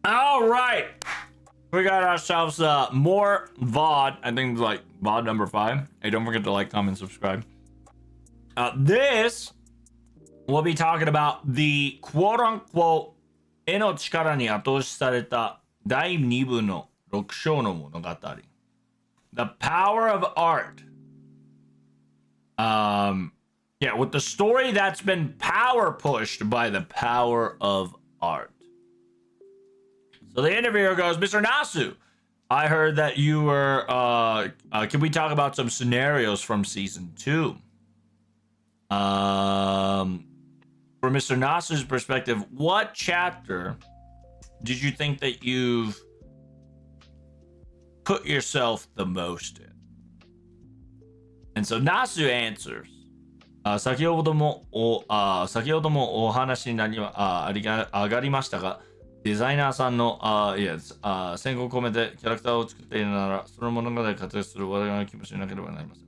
All right. We got ourselves more VOD. I think like VOD number 5. Hey, don't forget to like, comment, subscribe. This we'll be talking about the quote-unquote 絵の力に後押しされた第2部の6章の物語. The power of art. Yeah, with the story that's been power pushed by the power of art. So the interviewer goes, Mr. Nasu, I heard that you were, can we talk about some scenarios from season 2? From Mr. Nasu's perspective, what chapter did you think that you've put yourself the most in? And so Nasu answers, 先ほどもお話になり上がりましたが、デザイナーさんの先行を込めてキャラクターを作っているなら、その物語で活躍する我々の気持ちになければなりません。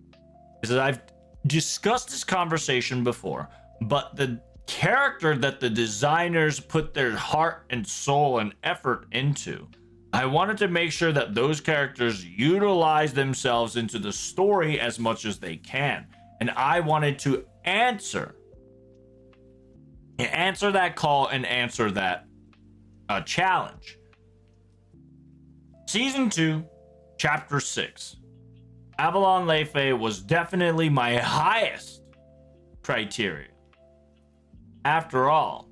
He says, I've discussed this conversation before, but the character that the designers put their heart and soul and effort into, I wanted to make sure that those characters utilize themselves into the story as much as they can. And I wanted to answer that call and answer that challenge. Season 2, Chapter 6. Avalon Lefei was definitely my highest criteria. After all,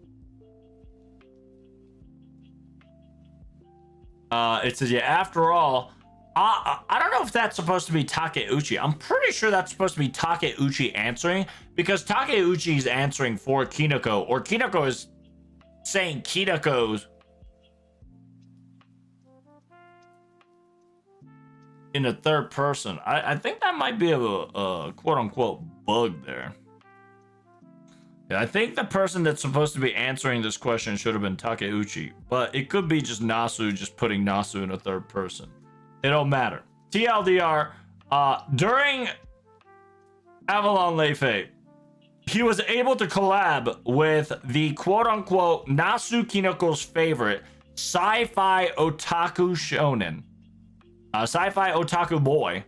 it says, yeah, after all, I don't know if that's supposed to be Takeuchi. I'm pretty sure that's supposed to be Takeuchi answering, because Takeuchi is answering for Kinoko, or Kinoko is saying Kinoko's in the third person. I think that might be a quote-unquote bug there. Yeah, I think the person that's supposed to be answering this question should have been Takeuchi, but it could be just Nasu just putting Nasu in a third person. It don't matter. TLDR, during Avalon Lefei, he was able to collab with the quote-unquote Nasu Kinoko's favorite sci-fi otaku shonen, sci-fi otaku boy,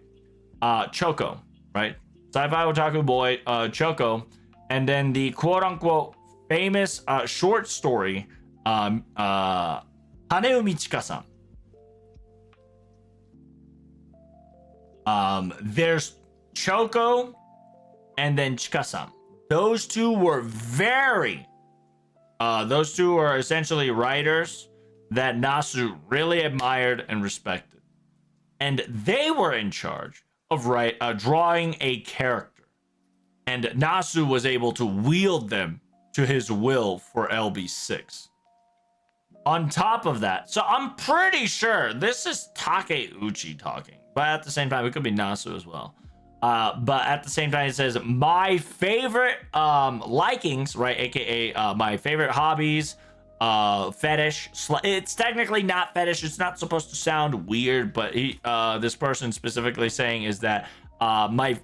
Choco, right? Sci-fi otaku boy, Choco, and then the quote-unquote famous short story, Haneumi Chika-san. There's Choco and then Chika-san. Those two were those two are essentially writers that Nasu really admired and respected. And they were in charge of drawing a character. And Nasu was able to wield them to his will for LB6. On top of that, so I'm pretty sure this is Takeuchi talking, but at the same time, it could be Nasu as well. But at the same time, it says, my favorite likings, right, aka my favorite hobbies, fetish. It's technically not fetish. It's not supposed to sound weird, but this person specifically saying is that my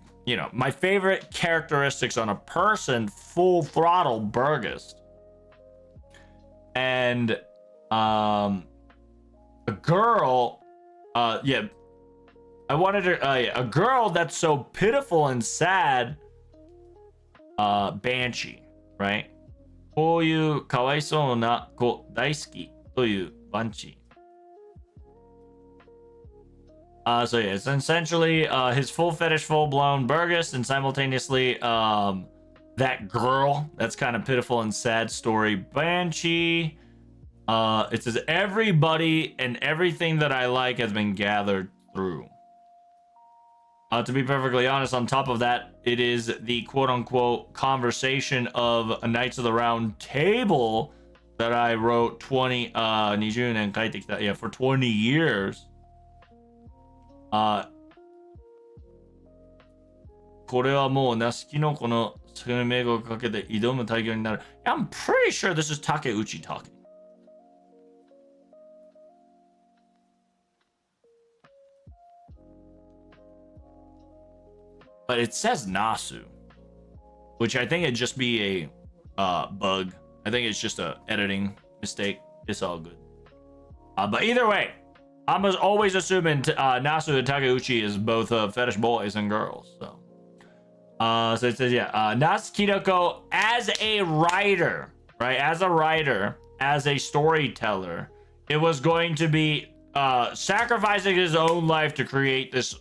favorite characteristics on a person, full throttle Burgess. And a girl, I wanted her, a girl that's so pitiful and sad, Banshee, right? こういうかわいそうな子大好きというBanshee. So yeah, it's essentially his full fetish, full-blown Burgess, and simultaneously that girl that's kind of pitiful and sad story Banshee. It says everybody and everything that I like has been gathered through. To be perfectly honest, on top of that, it is the quote-unquote conversation of a Knights of the Round Table that I wrote 20 年書いてきた, yeah, for 20 years. これはもうナスキノコの生命をかけて挑む大業になる. I'm pretty sure this is Takeuchi talking. But it says Nasu, which I think it'd just be a bug. I think it's just a editing mistake. It's all good. But either way, I'm always assuming Nasu and Takeuchi is both fetish boys and girls. So it says, yeah, Nasu Kinoko as a writer, right? As a writer, as a storyteller, it was going to be sacrificing his own life to create this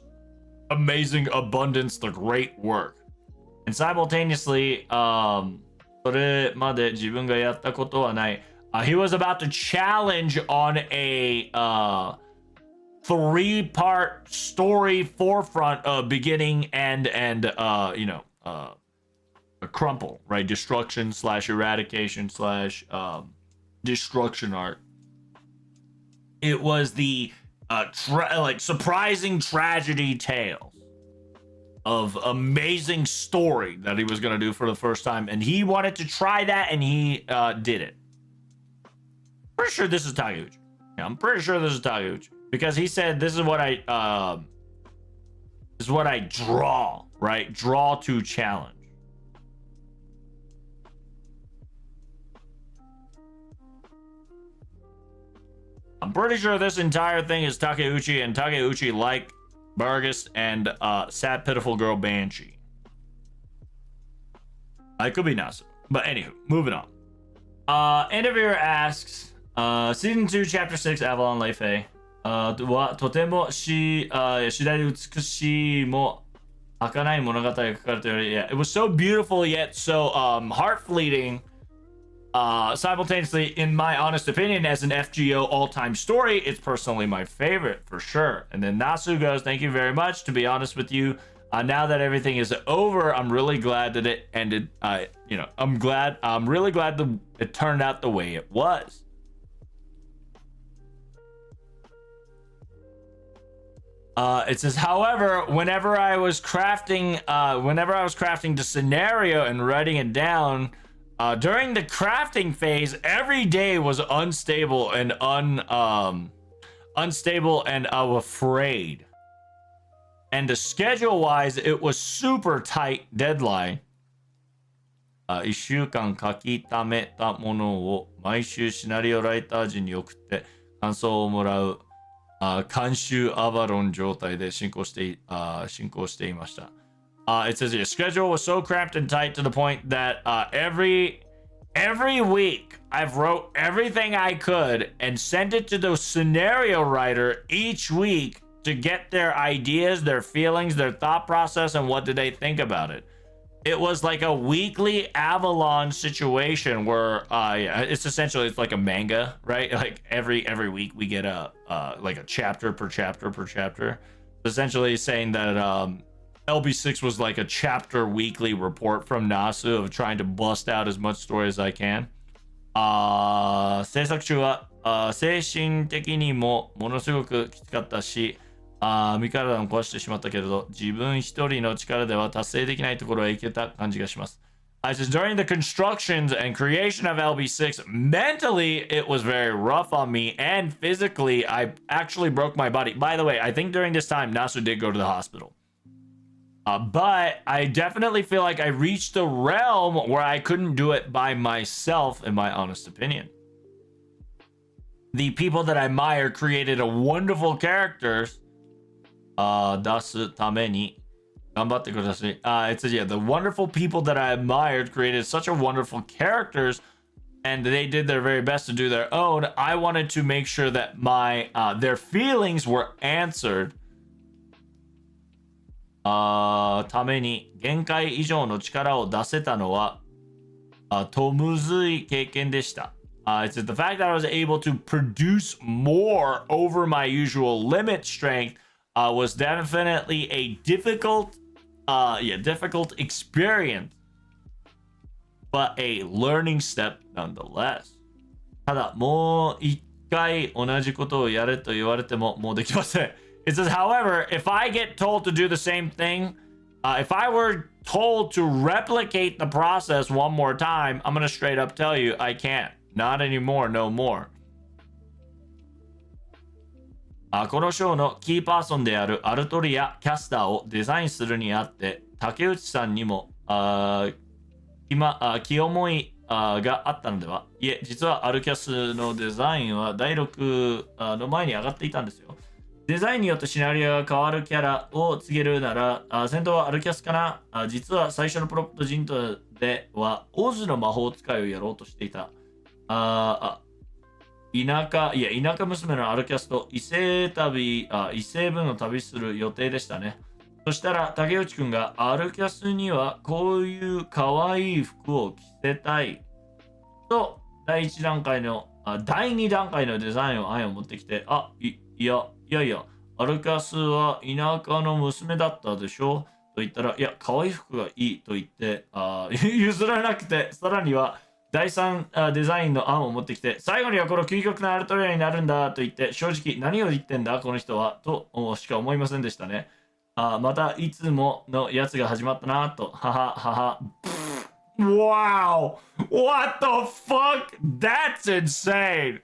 amazing abundance, the great work. And simultaneously, それまで自分がやったことはない。He was about to challenge on a three-part story forefront of beginning, end, and a crumple, right? Destruction / eradication / destruction art. It was the surprising tragedy tales of amazing story that he was going to do for the first time, and he wanted to try that, and he did it. Pretty sure this is Takeuchi. Yeah, I'm pretty sure this is Takeuchi because he said this is what I draw, right? Draw to challenge. I'm pretty sure this entire thing is Takeuchi, and Takeuchi like Burgess and Sad Pitiful Girl Banshee. I could be Nasu. But anywho, moving on. Interviewer asks, Season 2, Chapter 6, Avalon Leifei. はとても次第で美しいも儚い物語が書かれており、yeah, it was so beautiful yet so heart-fleeting. Simultaneously, in my honest opinion, as an FGO all-time story, it's personally my favorite for sure. And then Nasu goes, thank you very much. To be honest with you, now that everything is over, I'm really glad that it ended. I'm really glad that it turned out the way it was. It says, however, whenever I was crafting the scenario and writing it down, during the crafting phase, every day was unstable and afraid. And the schedule-wise, it was super tight deadline. 1週間書き溜めたものを毎週シナリオライター陣に送って感想をもらう監修アバロン状態で進行していました。It says your schedule was so cramped and tight to the point that every week I've wrote everything I could and sent it to the scenario writer each week to get their ideas, their feelings, their thought process, and what did they think about it. It was like a weekly Avalon situation where it's like a manga, right? Like every week we get like a chapter per chapter. Essentially saying that LB6 was like a chapter weekly report from Nasu of trying to bust out as much story as I can. 制作中は精神的にもものすごくきつかったし、身体を壊してしまったけれど、自分一人の力では達成できないところへ行けた感じがします。I said during the constructions and creation of LB6, mentally it was very rough on me, and physically I actually broke my body. By the way, I think during this time Nasu did go to the hospital. But I definitely feel like I reached the realm where I couldn't do it by myself, in my honest opinion. The people that I admire created a wonderful characters. 出すために頑張ってください。It says, yeah, the wonderful people that I admired created such a wonderful characters, and they did their very best to do their own. I wanted to make sure that my their feelings were answered. ために限界以上の力を出せたのはとむずい経験でした。It's the fact that I was able to produce more over my usual limit strength was definitely a difficult experience, but a learning step nonetheless. ただもう一回同じことをやれと言われてももうできません。It says, however, if I get told to do the same thing, if I were told to replicate the process one more time, I'm gonna straight up tell you I can't. Not anymore, no more. このショーのキーパーソンであるアルトリア・キャスターをデザインするにあって竹内さんにも気重いがあったのでは。いえ、実はアルキャスのデザインは第6の前に上がっていたんですよ。デザインによってシナリオが変わるキャラを告げるなら、戦闘はアルキャスかな。実は最初のプロップ陣頭では、オズの魔法使いをやろうとしていた。田舎娘のアルキャスと異星分の旅する予定でしたね。そしたら竹内くんがアルキャスにはこういう可愛い服を着せたいと第2段階のデザイン案を持ってきて、いや、アルキャスは田舎の娘だったでしょと言ったら、いや、可愛い服がいいと言って、譲らなくて、さらには第3デザインの案を持ってきて、最後にはこの究極のアルトリアになるんだと言って、正直何を言ってんだこの人はとしか思いませんでしたね。またいつものやつが始まったなと、はははは。Wow! What the fuck? That's insane!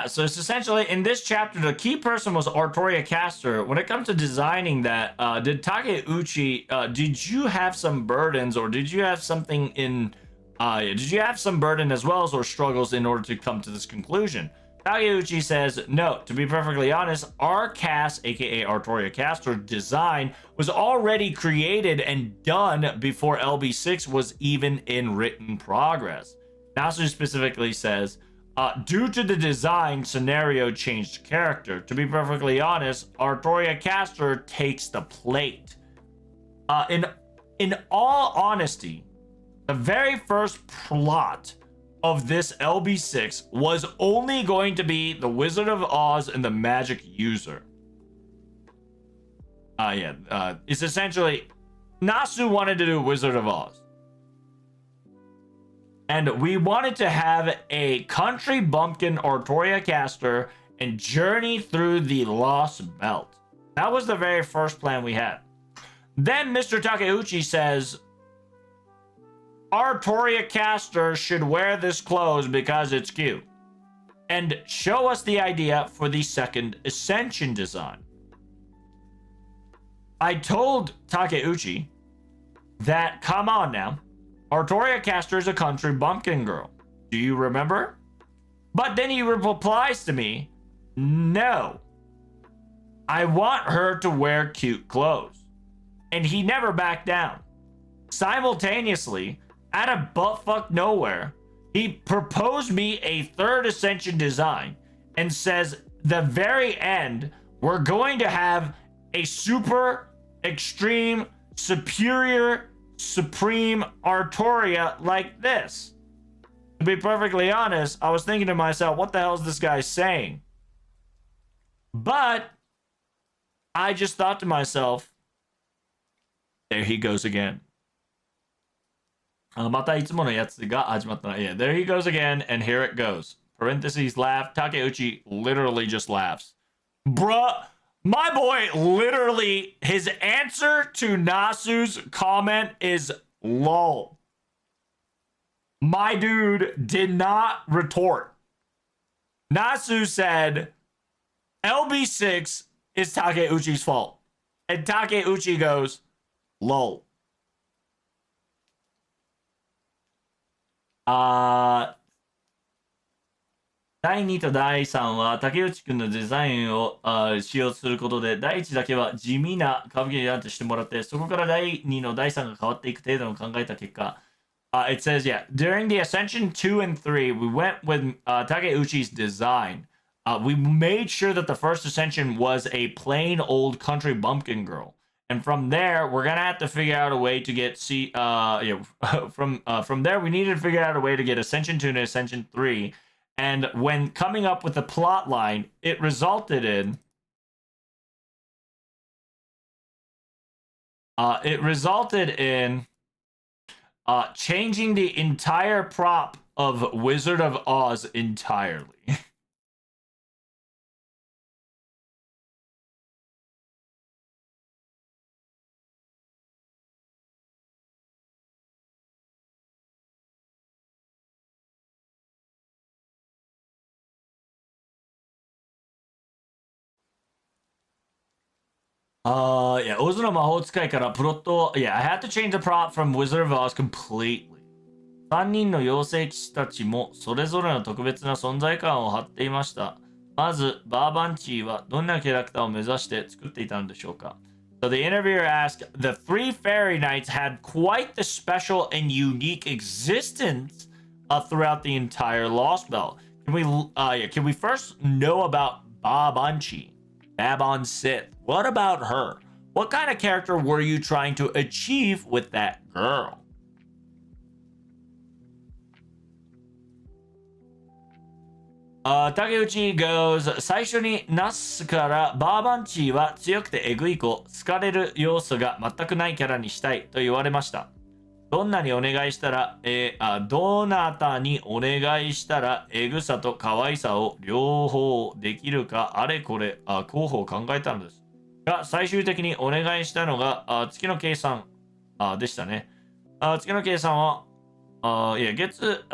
So it's essentially in this chapter, the key person was Artoria Caster. When it comes to designing that, did Takeuchi, did you have some burdens or did you have something did you have some burden as well as or struggles in order to come to this conclusion? Takeuchi says, no, to be perfectly honest, our cast, aka Artoria Caster design was already created and done before LB6 was even in written progress. Nasu specifically says, due to the design, scenario changed character. To be perfectly honest, Artoria Caster takes the plate. In all honesty, the very first plot of this LB6 was only going to be the Wizard of Oz and the Magic User. It's essentially Nasu wanted to do Wizard of Oz. And we wanted to have a country bumpkin Artoria Caster and journey through the Lost Belt. That was the very first plan we had. Then Mr. Takeuchi says, Artoria Caster should wear this clothes because it's cute. And show us the idea for the second Ascension design. I told Takeuchi that, come on now, Artoria Caster is a country bumpkin girl. Do you remember? But then he replies to me, no. I want her to wear cute clothes. And he never backed down. Simultaneously, out of buttfuck nowhere, he proposed me a third Ascension design and says, the very end, we're going to have a super, extreme, superior, supreme Artoria like this. To be perfectly honest, I was thinking to myself, what the hell is this guy saying? But I just thought to myself, there he goes again. またいつものやつが始まったな。Yeah, there he goes again, and here it goes. Parentheses laugh. Takeuchi literally just laughs. Bruh, my boy literally, his answer to Nasu's comment is lol. My dude did not retort. Nasu said, LB6 is Takeuchi's fault. And Takeuchi goes, lol. 第2と第3は竹内くんのデザインを使用することで、第1だけは地味な歌舞伎になってしてもらって、そこから第2の第3が変わっていく程度の考えた結果、it says, yeah, during the Ascension 2 and 3, we went with Takeuchi's design. We made sure that the first Ascension was a plain old country bumpkin girl. And from there, we're gonna have to figure out a way to get from there, we needed to figure out a way to get Ascension 2 and Ascension 3. And when coming up with the plot line, it resulted in changing the entire prop of Wizard of Oz entirely. Yeah, Oz no Mahouからプロット Yeah, I had to change the plot from Wizard of Oz completely. 3人の妖精騎士たちもそれぞれの特別な存在感を張っていました。まず、バーバンチーはどんなキャラクターを目指して作っていたのでしょうか So the interviewer asked, the three fairy knights had quite the special and unique existence throughout the entire Lost Belt. Can we first know about Babanchi, Babon Sith? What about her? What kind of character were you trying to achieve with that girl? Takeuchi goes 最初にナスからバーバンチーは強くてエグい子、好かれる要素が全くないキャラにしたいと言われました。どんなにお願いしたら、どなたにお願いしたらエグさと可愛さを両方できるかあれこれ候補を考えたのです。が最終的にお願いしたのが月の計算でしたね。月の計算はいや、ゲッツ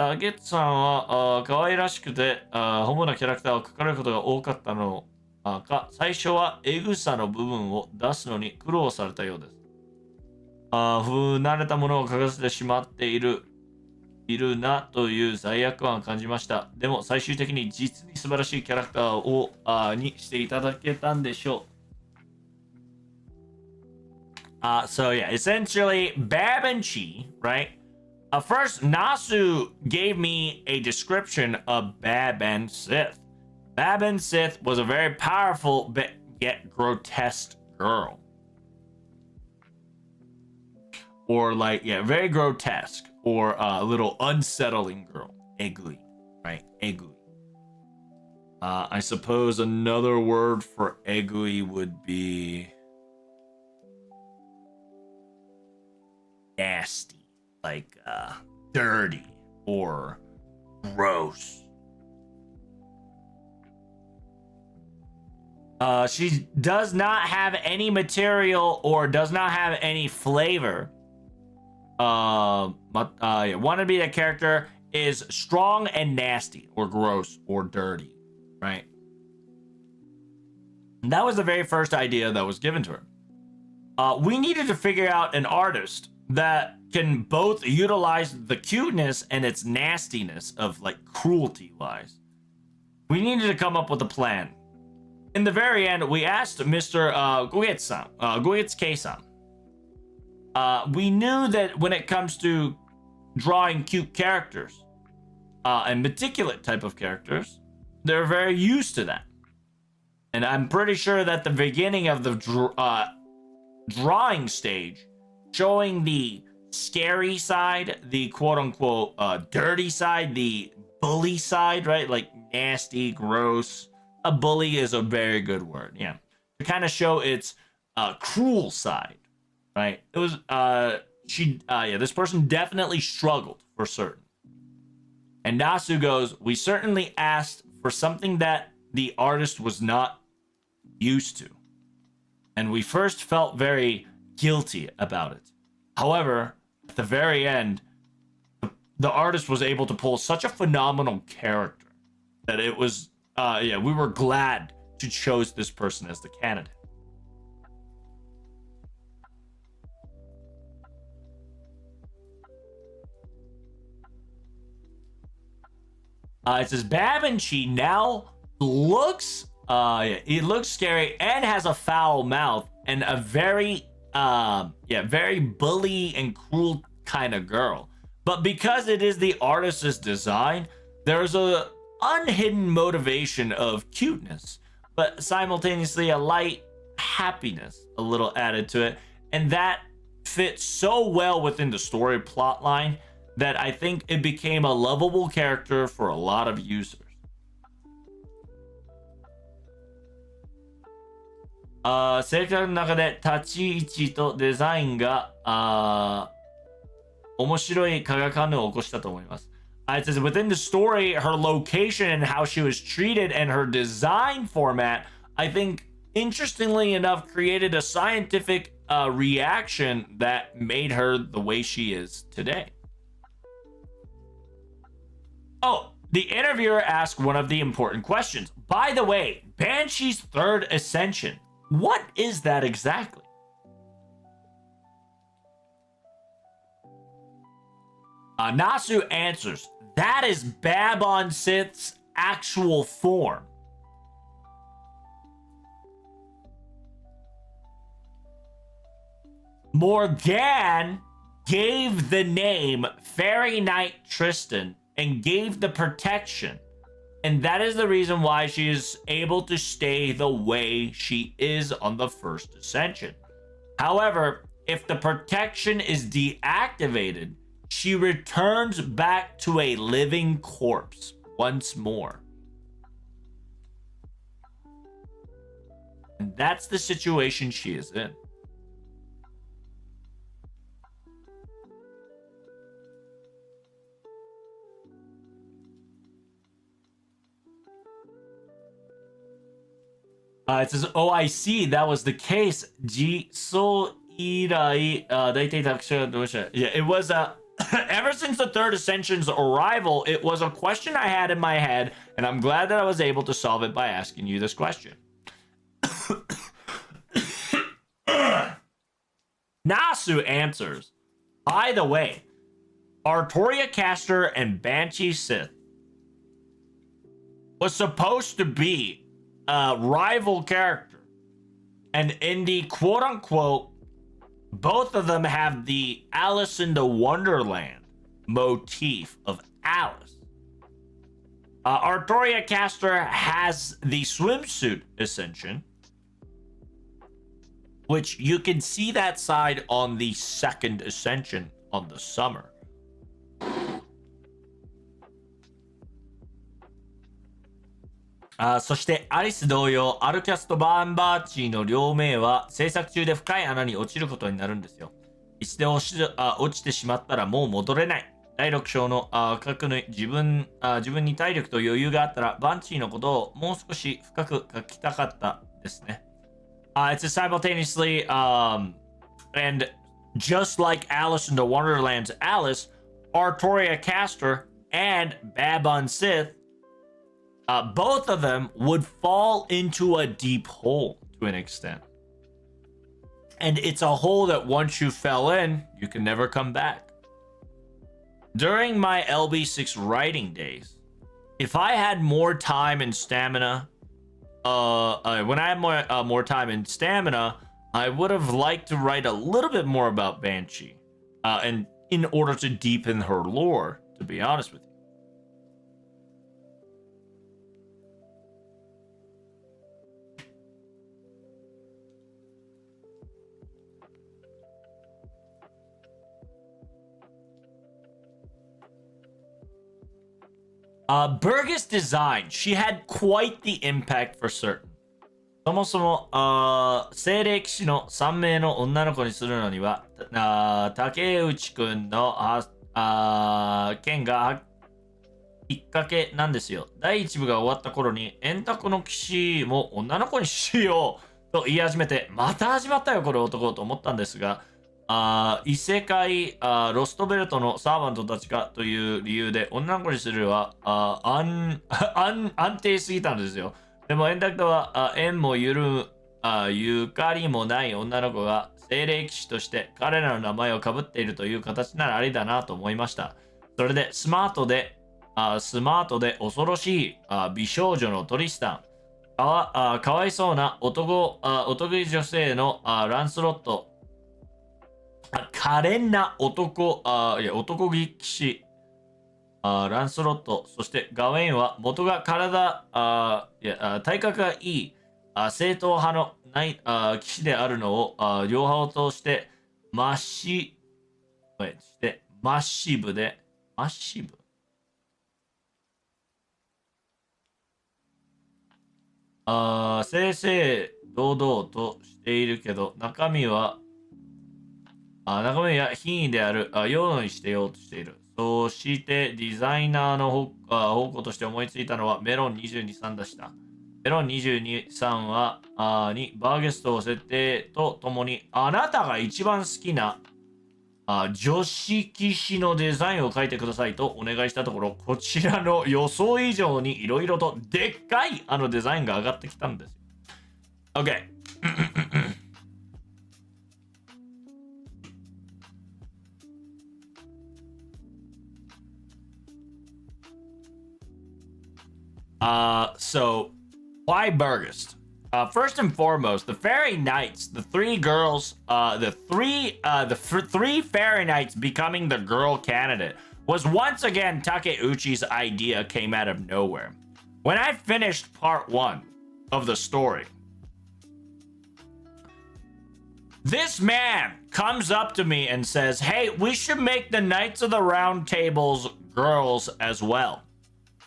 さんは可愛らしくて主なキャラクターを描かれることが多かったのか、最初はエグさの部分を出すのに苦労されたようです。不慣れたものを描かせてしまっているなという罪悪感を感じました。でも最終的に実に素晴らしいキャラクターをにしていただけたんでしょう。So yeah, essentially, Bab and Chi, right? First, Nasu gave me a description of Bab and Sith. Bab and Sith was a very powerful but yet grotesque girl. Or like, yeah, very grotesque or a little unsettling girl. Egui, right? Egui. I suppose another word for Egui would be nasty, like dirty or gross. She does not have any material or does not have any flavor. Wanna be that character is strong and nasty or gross or dirty, right? And that was the very first idea that was given to her. We needed to figure out an artist that can both utilize the cuteness and its nastiness of like cruelty wise. We needed to come up with a plan. In the very end, we asked Mr. Goetsuke-san. We knew that when it comes to drawing cute characters and meticulous type of characters, they're very used to that. And I'm pretty sure that the beginning of the drawing stage, showing the scary side, the quote-unquote dirty side, the bully side, right? Like nasty, gross. A bully is a very good word, yeah. To kind of show its cruel side, right? It was, this person definitely struggled for certain. And Nasu goes, we certainly asked for something that the artist was not used to. And we first felt very guilty about it. However, at the very end, the artist was able to pull such a phenomenal character that it was, we were glad to choose this person as the candidate. It says Bab and Chi now looks, it looks scary and has a foul mouth and a very, very bully and cruel kind of girl. But because it is the artist's design, there's a unhidden motivation of cuteness, but simultaneously a light happiness a little added to it, and that fits so well within the story plot line that I think it became a lovable character for a lot of users. 性格の中で立ち位置とデザインが面白い化学反応を起こしたと思います。It says within the story, her location and how she was treated and her design format, I think, interestingly enough, created a scientific reaction that made her the way she is today. Oh, the interviewer asked one of the important questions. By the way, Banshee's third ascension. What is that exactly? Nasu answers, that is Babon Sith's actual form. Morgan gave the name Fairy Knight Tristan and gave the protection. And that is the reason why she is able to stay the way she is on the first ascension. However, if the protection is deactivated, she returns back to a living corpse once more. And that's the situation she is in. It says, oh, I see. That was the case. Yeah, it was ever since the third ascension's arrival, it was a question I had in my head, and I'm glad that I was able to solve it by asking you this question. Nasu answers, by the way, Artoria Caster and Banshee Sith was supposed to be a rival character, and in the quote-unquote, both of them have the Alice in the Wonderland motif of Alice. Artoria Caster has the swimsuit ascension, which you can see that side on the second ascension on the summer. そしてアリス同様、アルキャスとバーンバーチーの両名は制作中で深い穴に落ちることになるんですよ。一度落ちてしまったらもう戻れない。第6章の各の自分に体力と余裕があったらバンチーのことをもう少し深く書きたかったですね。It's simultaneously and just like Alice in the Wonderland's Alice, Artoria Caster and Babon Sith, both of them would fall into a deep hole to an extent. And it's a hole that once you fell in, you can never come back. During my LB6 writing days, if I had more time and stamina, when I had more time and stamina, I would have liked to write a little bit more about Banshee, and in order to deepen her lore, to be honest with you. Burgess design. She had quite the impact for certain. そもそも、精霊騎士の3名の女の子にするのには、竹内くんの剣がきっかけなんですよ。第1部が終わった頃に、円卓の騎士も女の子にしようと言い始めて、また始まったよ、これ男と思ったんですが、異世界ロストベルトのサーバントたちがという理由で女の子にするは安定すぎたんですよ。でも円卓とは縁もゆかりもない女の子が精霊騎士として彼らの名前をかぶっているという形ならありだなと思いました。それでスマートで恐ろしい美少女のトリスタン、かわいそうな男気女性のランスロット、可憐な男気騎士ランスロット、そしてガウェインは元が体格がいい正統派の騎士であるのを両派を通してマッシブ正々堂々としているけど中身は品位であるようにしてようとしている。そしてデザイナーの方向として思いついたのはメロン22-3でした。メロン22-3はにバーゲストを設定とともにあなたが一番好きな女子騎士のデザインを書いてくださいとお願いしたところ、こちらの予想以上にいろいろとでっかいデザインが上がってきたんですよ。Okay. So why Burgess? First and foremost, the fairy knights, the three girls, three fairy knights becoming the girl candidate was once again Takeuchi's idea. Came out of nowhere. When I finished part 1 of the story, this man comes up to me and says, "Hey, we should make the Knights of the Round Tables girls as well."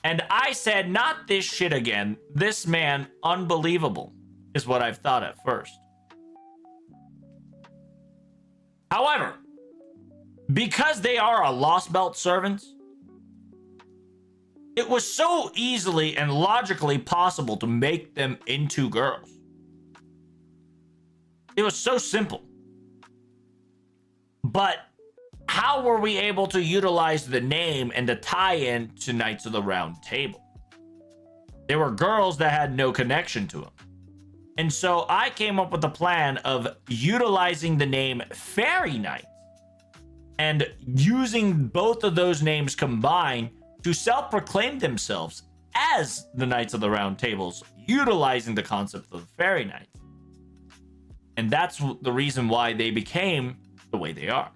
And I said, "Not this shit again. This man, unbelievable," is what I've thought at first. However, because they are a Lost Belt servants, it was so easily and logically possible to make them into girls. It was so simple. But how were we able to utilize the name and the tie-in to Knights of the Round Table? They were girls that had no connection to them. And so I came up with the plan of utilizing the name Fairy Knights and using both of those names combined to self-proclaim themselves as the Knights of the Round Tables, utilizing the concept of the Fairy Knights. And that's the reason why they became the way they are.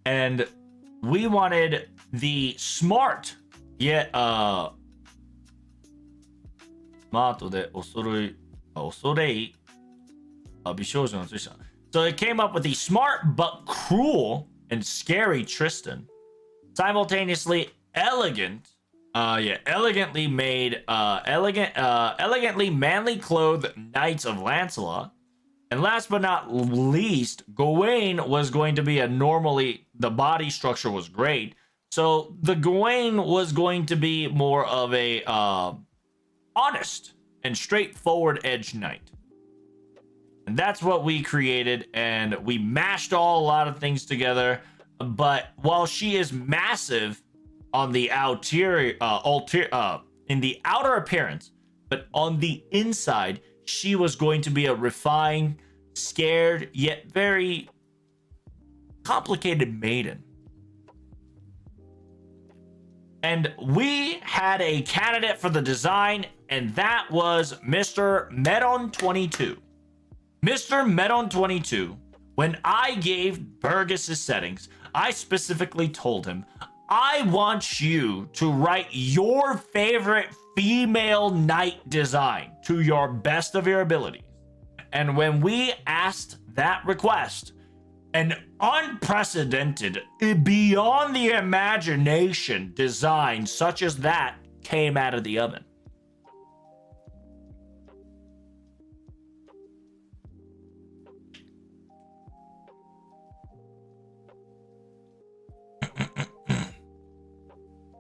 And we wanted the smart yet So it came up with the smart but cruel and scary Tristan, simultaneously elegantly manly clothed Knights of Lancelot. And last but not least, Gawain was going to be the body structure was great. So the Gawain was going to be more of a honest and straightforward edge knight. And that's what we created, and we mashed a lot of things together. But while she is massive on the in the outer appearance, but on the inside, she was going to be a refined, scared, yet very complicated maiden. And we had a candidate for the design, and that was Mr. Medon22. Mr. Medon22, when I gave Burgess's settings, I specifically told him, I want you to write your favorite female knight design to your best of your abilities. And when we asked that request, an unprecedented, beyond the imagination design such as that came out of the oven.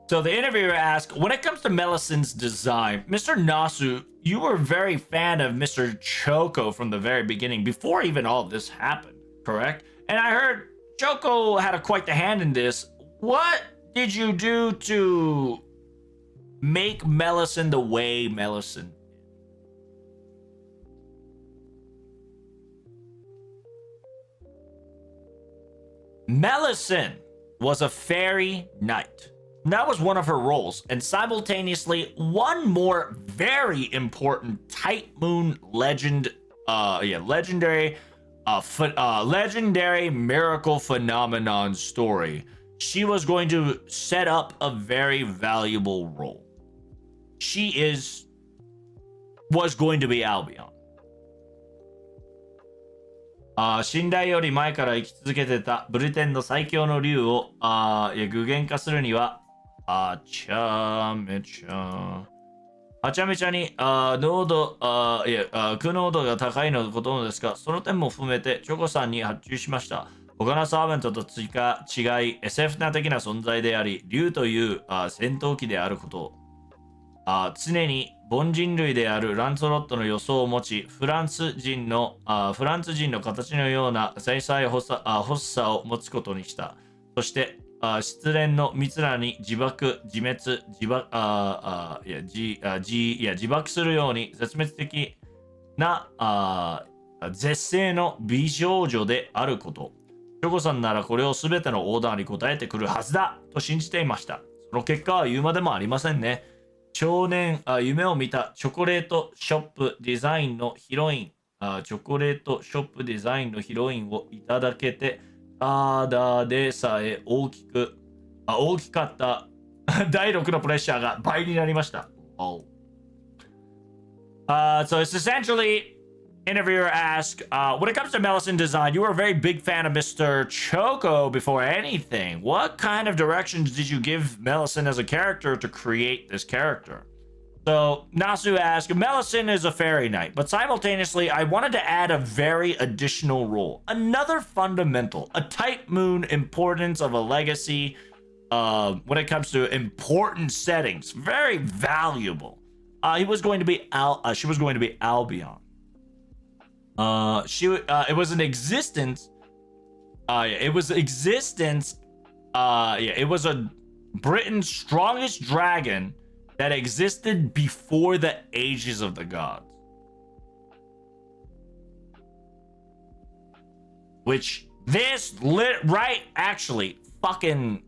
So the interviewer asked, when it comes to Melisand's design, Mr. Nasu, you were a very fan of Mr. Choco from the very beginning, before even all of this happened, correct? And I heard Choco had quite the hand in this. What did you do to make Melisand the way Melisand? Melisand was a fairy knight. That was one of her roles, and simultaneously one more very important Tight Moon legendary miracle phenomenon story. She was going to set up a very valuable role. Was going to be Albion. 信頼より前から生き続けてたブルテンの最強の竜を具現化するにははちゃめちゃに苦悩度が高いのことですが、その点も含めてチョコさんに発注しました。他のサーベントと違い SF な的な存在であり、竜という戦闘機であること、常に凡人類であるランソロットの予想を持ち、フランス人の形のような細細発作を持つことにした。そして失恋の蜜らに自爆、自滅、自爆、いや、自爆するように絶滅的な、絶世の美少女であること。チョコさんならこれを全てのオーダーに応えてくるはずだと信じていました。その結果は言うまでもありませんね。少年、夢を見たチョコレートショップデザインのヒロイン、チョコレートショップデザインのヒロインをいただけて、ただでさえ大きかった第6のプレッシャーが倍になりました。Oh. So it's essentially interviewer asked, when it comes to Melisson design, you were a very big fan of Mr. Choco before anything. What kind of directions did you give Melisson as a character to create this character? So Nasu asked, Melisson is a fairy knight, but simultaneously I wanted to add a very additional role. Another fundamental, a type moon importance of a legacy when it comes to important settings. Very valuable. She was going to be Albion. It was an existence. It was existence. It was a Britain's strongest dragon that existed before the ages of the gods. Which fucking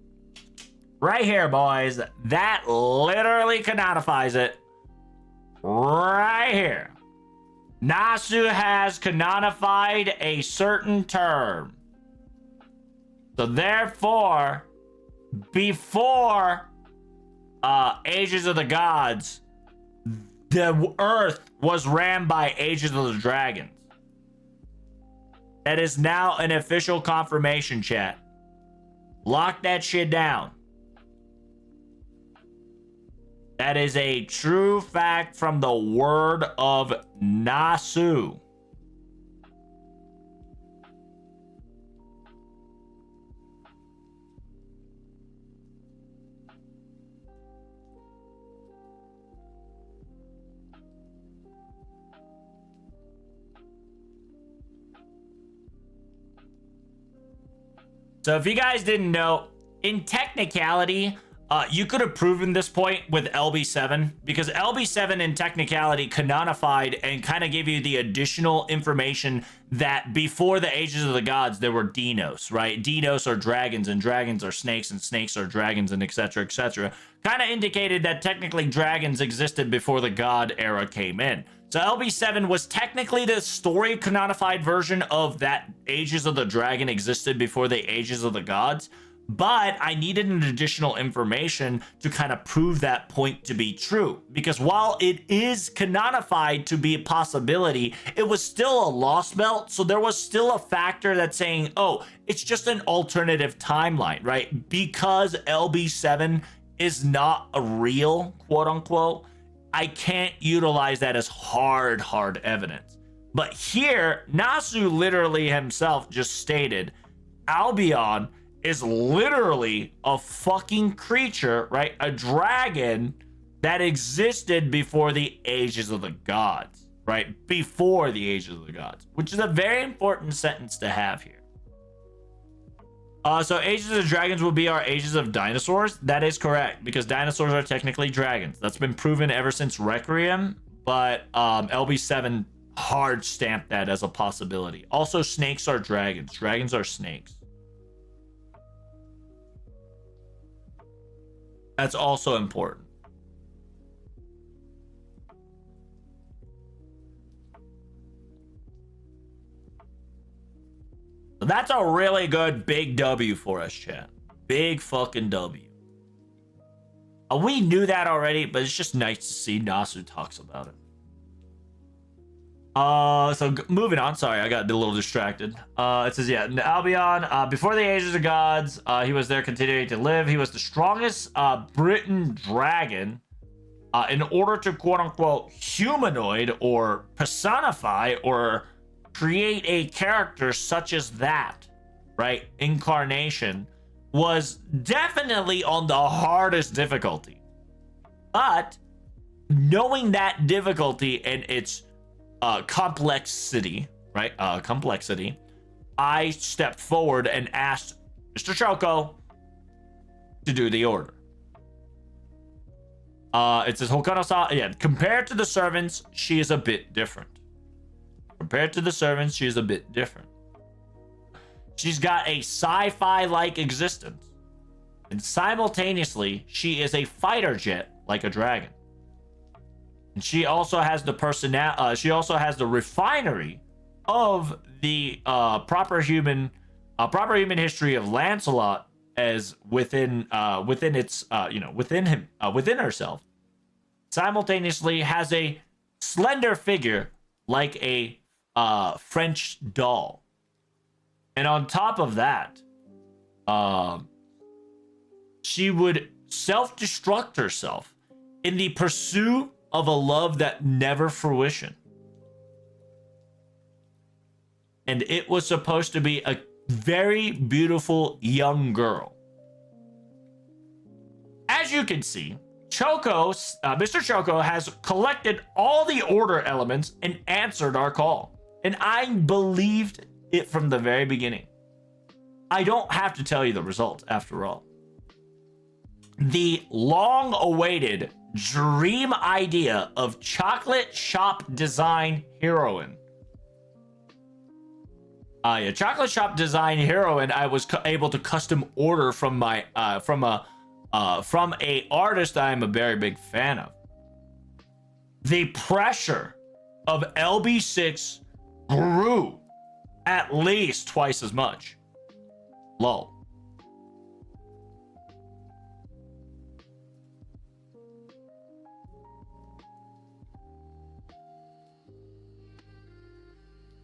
right here, boys. That literally canonifies it. Right here. Nasu has canonified a certain term. So therefore, before Ages of the Gods, the Earth was ran by Ages of the Dragons. That is now an official confirmation, chat. Lock that shit down. That is a true fact from the word of Nasu. So if you guys didn't know, in technicality, you could have proven this point with LB7, because LB7 in technicality canonified and kind of gave you the additional information that before the Ages of the Gods, there were Dinos, right? Dinos are dragons, and dragons are snakes, and snakes are dragons, and etc., etc. Kind of indicated that technically dragons existed before the God era came in. So LB7 was technically the story canonified version of that Ages of the Dragon existed before the Ages of the Gods. But I needed an additional information to kind of prove that point to be true. Because while it is canonified to be a possibility, it was still a lost belt. So there was still a factor that's saying, oh, it's just an alternative timeline, right? Because LB7 is not a real, quote unquote, I can't utilize that as hard evidence. But here, Nasu literally himself just stated, Albion is literally a fucking creature, right? A dragon that existed before the Ages of the Gods, right? Before the Ages of the Gods, which is a very important sentence to have here. So Ages of the Dragons will be our Ages of Dinosaurs. That is correct, because dinosaurs are technically dragons. That's been proven ever since Requiem, but LB7 hard stamped that as a possibility. Also, snakes are dragons. Dragons are snakes. That's also important. So that's a really good big W for us, chat. Big fucking W. We knew that already, but it's just nice to see Nasu talks about it. So moving on. Sorry, I got a little distracted. It says, yeah, Albion, before the Ages of Gods, he was there continuing to live. He was the strongest Britain dragon. In order to quote unquote humanoid or personify or create a character such as that, right? Incarnation was definitely on the hardest difficulty. But knowing that difficulty and its complexity, right? Complexity, I stepped forward and asked Mr. Choco, to do the order. It says yeah, compared to the servants, she is a bit different. Compared to the servants, she is a bit different. She's got a sci-fi-like existence. And simultaneously, she is a fighter jet like a dragon. And she also has the she also has the refinery of the proper human history of Lancelot as within its within herself. Simultaneously has a slender figure like a French doll. And on top of that, she would self-destruct herself in the pursuit of a love that never fruition. And it was supposed to be a very beautiful young girl. As you can see, Mr. Choco has collected all the order elements and answered our call. And I believed it from the very beginning. I don't have to tell you the results after all. The long-awaited dream idea of chocolate shop design heroine. Chocolate shop design heroine. I was able to custom order from my from a artist I'm a very big fan of. The pressure of LB6 grew at least twice as much. Lol.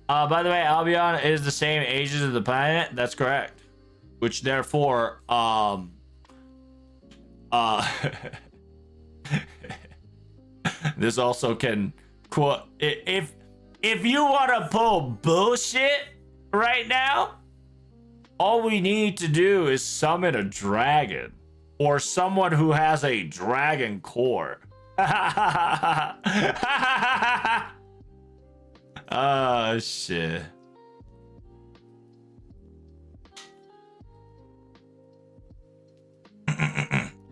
By the way, Albion is the same age as the planet. That's correct. Which therefore, this also can quote if you want to pull bullshit right now, all we need to do is summon a dragon or someone who has a dragon core. Oh shit.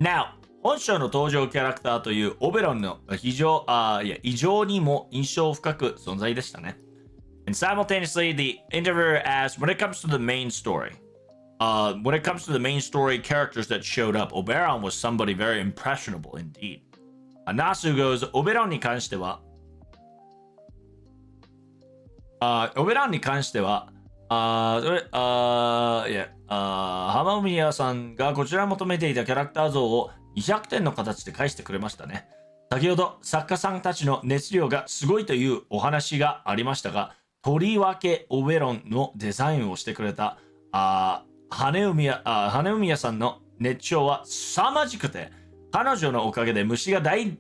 Now, 本章の登場キャラクターというオベロンの異常にも印象深く存在でしたね。And simultaneously, the interviewer asked, when it comes to the main story, characters that showed up, Oberon was somebody very impressionable indeed. Nasu goes, オベロンに関しては、浜宮さんがこちら求めていたキャラクター像を200点の形で返してくれましたね。先ほど作家さんたちの熱量がすごいというお話がありましたが、とりわけオベロンのデザインをしてくれた羽宮さんの熱唱は凄まじくて、彼女のおかげで虫が大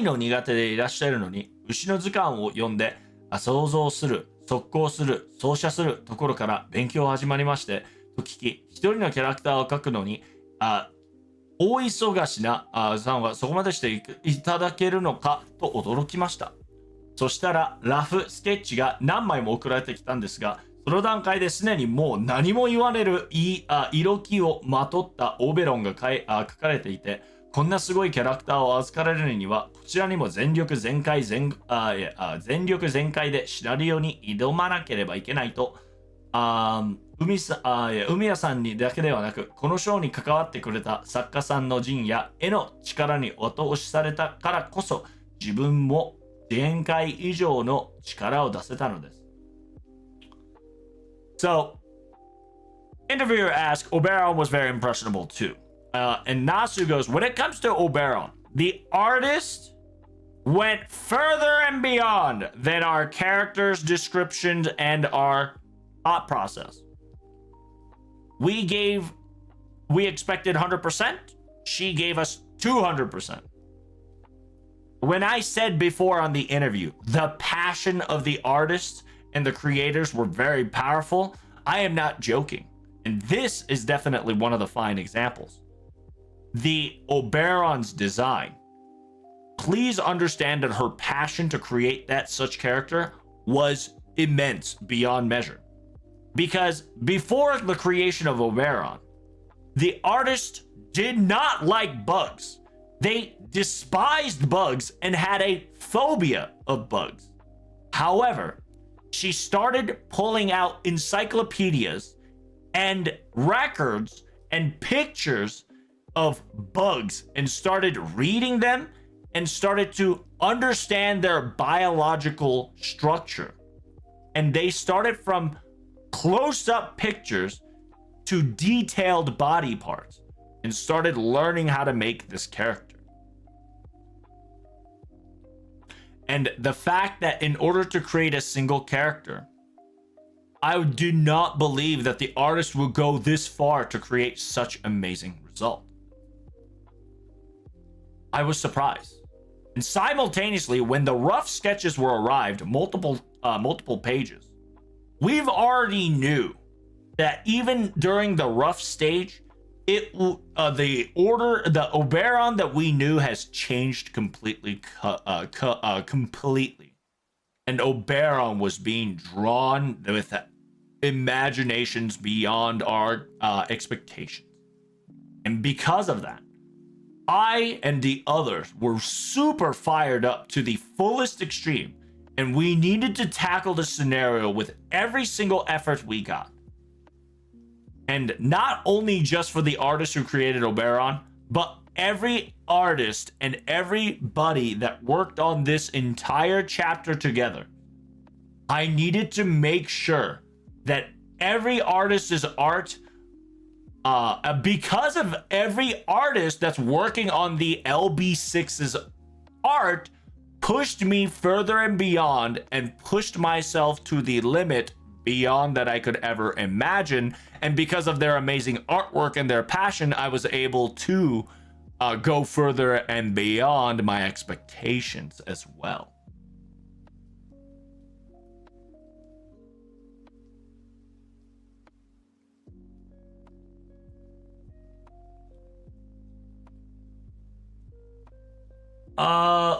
の苦手でいらっしゃるのに、牛の図鑑を読んで想像する、速攻する、走射するところから勉強始まりまして、と聞き、一人のキャラクターを描くのに、大忙しなさんはそこまでしていただけるのかと驚きました。そしたら、ラフ、スケッチが何枚も送られてきたんですが、その段階ですでにもう何も言われる色気をまとったオベロンが書かれていて、こんなすごいキャラクターを預かられるには、こちらにも全力全開でシナリオに挑まなければいけないと、海谷さんにだけではなく、このショーに関わってくれた作家さんの陣や絵の力に後押しされたからこそ、自分も限界以上の力を出せたのです。So, interviewer asked, Oberon was very impressionable too. And Nasu goes, when it comes to Oberon, the artist went further and beyond than our characters' descriptions and our thought process. We expected 100%. She gave us 200%. When I said before on the interview, the passion of the artists and the creators were very powerful, I am not joking. And this is definitely one of the fine examples. The Oberon's design. Please understand that her passion to create such character was immense beyond measure. Because before the creation of Oberon, The artist did not like bugs. They despised bugs and had a phobia of bugs. However, she started pulling out encyclopedias and records and pictures of bugs and started reading them and started to understand their biological structure. And they started from close-up pictures to detailed body parts and started learning how to make this character. And the fact that in order to create a single character, I do not believe that the artist would go this far to create such amazing result. I was surprised. And simultaneously, when the rough sketches were arrived, multiple pages, we've already knew that even during the rough stage, the Oberon that we knew has changed completely, completely, and Oberon was being drawn with imaginations beyond our expectations, and because of that, I and the others were super fired up to the fullest extreme, and we needed to tackle the scenario with every single effort we got. And not only just for the artist who created Oberon, but every artist and everybody that worked on this entire chapter together. I needed to make sure that every artist's art, because of every artist that's working on the LB6's art, pushed me further and beyond and pushed myself to the limit beyond that I could ever imagine. And because of their amazing artwork and their passion, I was able to go further and beyond my expectations as well.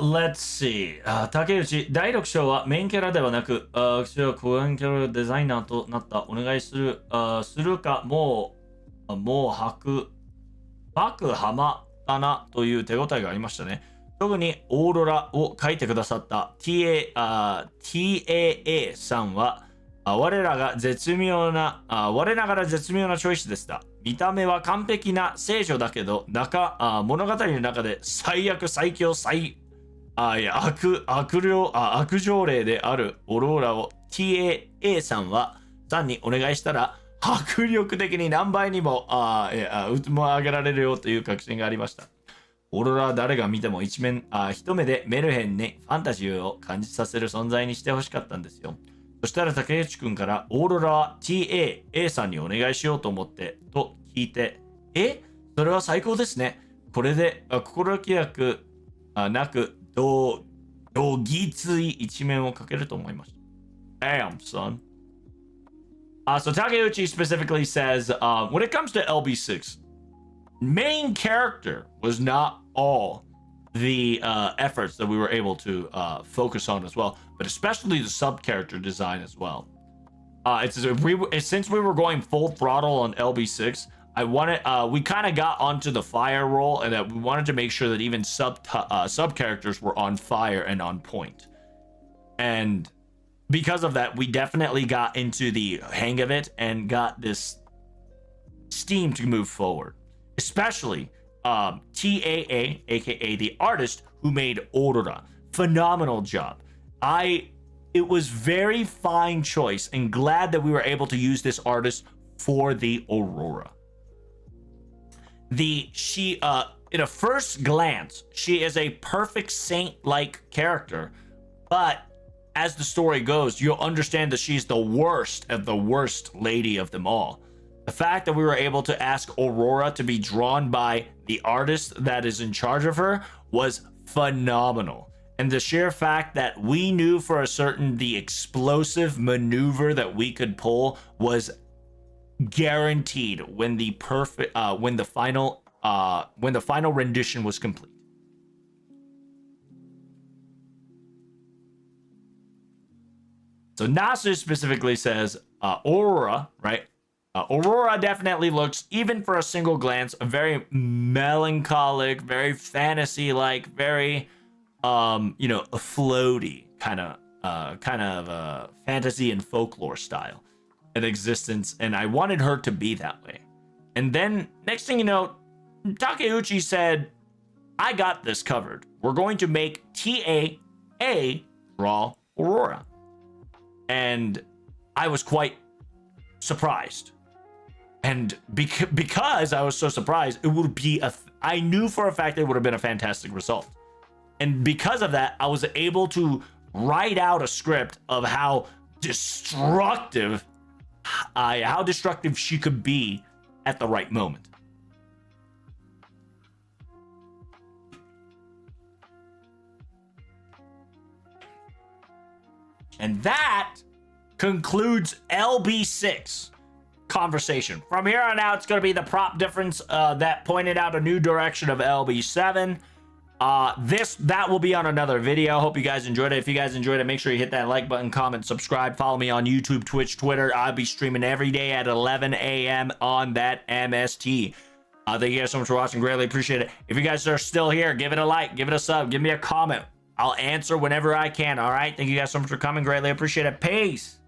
Let's see. 竹内、第6章はメインキャラではなく、私はコアンキャラデザイナーとなった。お願いする。するか、もう白浜だなという手応えがありましたね。特にオーロラを描いてくださった TAA さんは、我ながら絶妙なチョイスでした。見た目は完璧な聖女だけど、物語の中で最悪最強悪条例であるオローラを TAA さんにお願いしたら、迫力的に何倍にも上げられるよという確信がありました。オーロラは誰が見ても一目でメルヘンにファンタジーを感じさせる存在にしてほしかったんですよ。そしたら竹内くんからオーロラは TAA さんにお願いしようと思ってと聞いて、それは最高ですね。これで心気役なくどぎつい一面をかけると思いました。Damn, son. So Takeuchi specifically says, when it comes to LB6, main character was not all the efforts that we were able to focus on as well, but especially the sub-character design as well. Since we were going full throttle on LB6, we kind of got onto the fire roll, and that we wanted to make sure that even sub-characters were on fire and on point. And because of that, we definitely got into the hang of it and got this steam to move forward. Especially TAA, aka the artist who made Aurora. Phenomenal job. It was very fine choice, and glad that we were able to use this artist for the Aurora. In a first glance, she is a perfect saint-like character, but as the story goes, you'll understand that she's the worst of the worst lady of them all. The fact that we were able to ask Aurora to be drawn by the artist that is in charge of her was phenomenal. And the sheer fact that we knew for a certain the explosive maneuver that we could pull was guaranteed when the final rendition was complete. So Nasu specifically says, Aurora, right? Aurora definitely looks, even for a single glance, a very melancholic, very fantasy-like, very, you know, a floaty kind of fantasy and folklore style of existence, and I wanted her to be that way. And then, next thing you know, Takeuchi said, I got this covered. We're going to make TA a raw Aurora. And I was quite surprised. And because I was so surprised, it would be I knew for a fact it would have been a fantastic result. And because of that, I was able to write out a script of how destructive she could be at the right moment. And that concludes LB6 conversation. From here on out, it's going to be the prop difference that pointed out a new direction of LB7. That will be on another video. Hope you guys enjoyed it. If you guys enjoyed it, make sure you hit that like button, comment, subscribe, follow me on YouTube, Twitch, Twitter. I'll be streaming every day at 11 a.m. on that MST. Thank you guys so much for watching. Greatly appreciate it. If you guys are still here, give it a like, give it a sub, give me a comment. I'll answer whenever I can. All right. Thank you guys so much for coming. Greatly appreciate it. Peace.